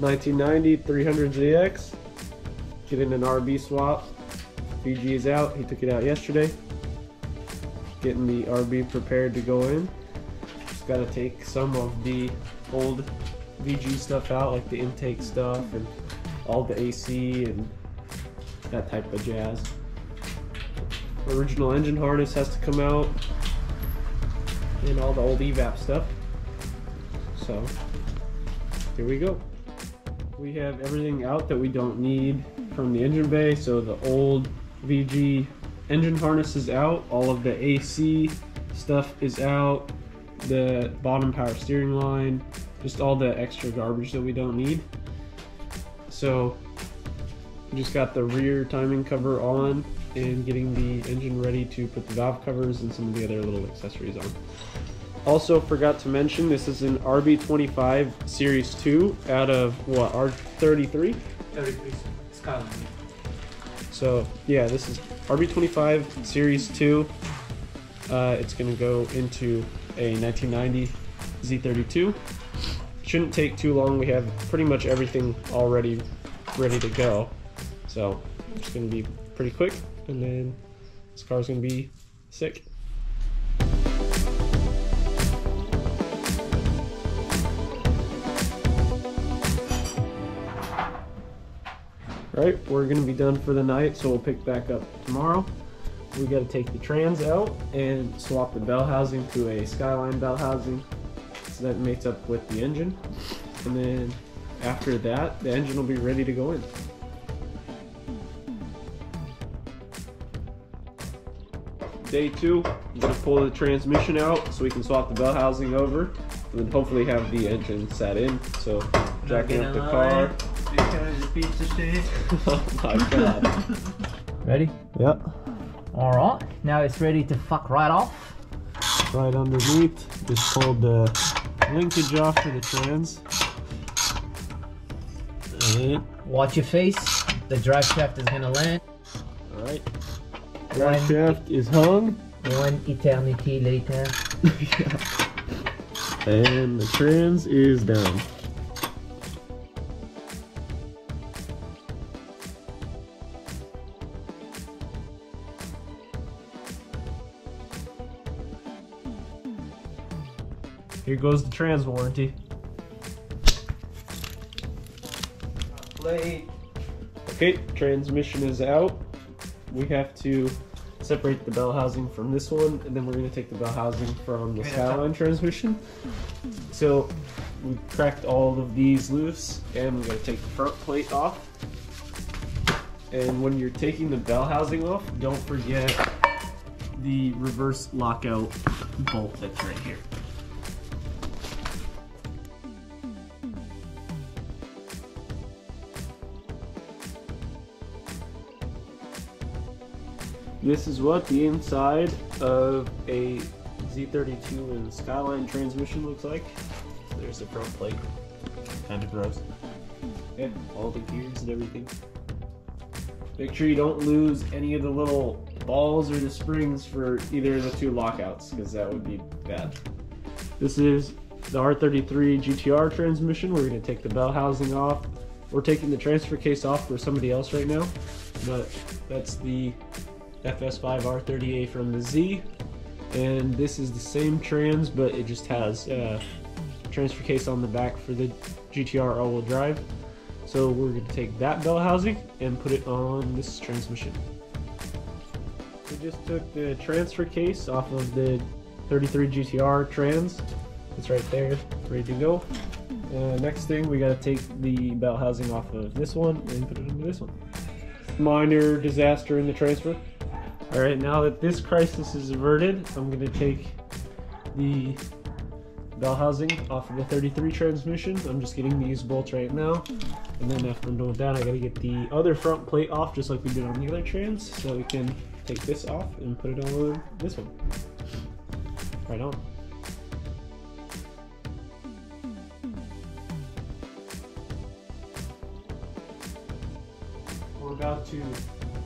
1990 300ZX. Getting an RB swap. VG is out. He took it out yesterday. Getting the RB prepared to go in. Just got to take some of the old VG stuff out, like the intake stuff and all the AC and that type of jazz. Original engine harness has to come out and all the old evap stuff. So here we go. We have everything out that we don't need from the engine bay. So the old VG engine harness is out, all of the AC stuff is out, the bottom power steering line, just all the extra garbage that we don't need. So we just got the rear timing cover on and getting the engine ready to put the valve covers and some of the other little accessories on. Also forgot to mention, this is an RB25 Series 2 out of what, R33? 33 Skyline. So yeah, this is RB25 Series 2. It's going to go into a 1990 Z32. Shouldn't take too long. We have pretty much everything already ready to go. So it's going to be pretty quick, and then this car's going to be sick. Right, we're going to be done for the night, so we'll pick back up tomorrow. We got to take the trans out and swap the bell housing to a Skyline bell housing, so that mates up with the engine. And then after that, the engine will be ready to go in. Day 2, I'm going to pull the transmission out so we can swap the bell housing over, and then hopefully have the engine set in. So jacking up the car. Because the pizza shit. Oh my god. Ready? Yep. Alright, now it's ready to fuck right off. Right underneath, just pulled the linkage off for the trans. And watch your face, the drive shaft is gonna land. Alright. Drive shaft is hung. 1 eternity later. And the trans is down. Here goes the trans warranty. Plate. Okay, transmission is out. We have to separate the bell housing from this one, and then we're going to take the bell housing from the Skyline transmission. So we cracked all of these loose, and we're going to take the front plate off. And when you're taking the bell housing off, don't forget the reverse lockout bolt that's right here. This is what the inside of a Z32 and Skyline transmission looks like. There's the front plate. Kind of gross. Yeah, all the gears and everything. Make sure you don't lose any of the little balls or the springs for either of the two lockouts, because that would be bad. This is the R33 GTR transmission. We're going to take the bell housing off. We're taking the transfer case off for somebody else right now, but that's the FS5 R30A from the Z, and this is the same trans, but it just has a transfer case on the back for the GTR all-wheel drive. So we're going to take that bell housing and put it on this transmission. We just took the transfer case off of the 33 GTR trans. It's right there, ready to go. Next thing, we got to take the bell housing off of this one and put it into this one. Minor disaster in the transfer. Alright, now that this crisis is averted, I'm going to take the bell housing off of the 33 transmission. I'm just getting these bolts right now. And then after I'm done with that, I got to get the other front plate off just like we did on the other trans. So we can take this off and put it on this one. Right on. We're about to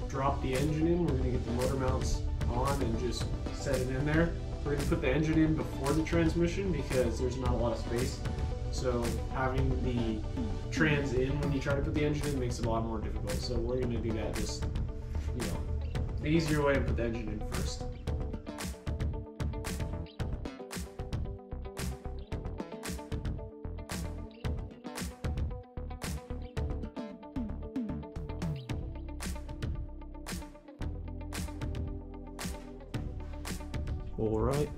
drop the engine in. We're going to get the motor mounts on and just set it in there. We're going to put the engine in before the transmission because there's not a lot of space. So having the trans in when you try to put the engine in makes it a lot more difficult. So we're gonna do that just, you know, the easier way to put the engine in first. All right.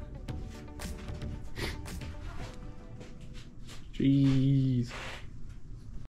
Jeez.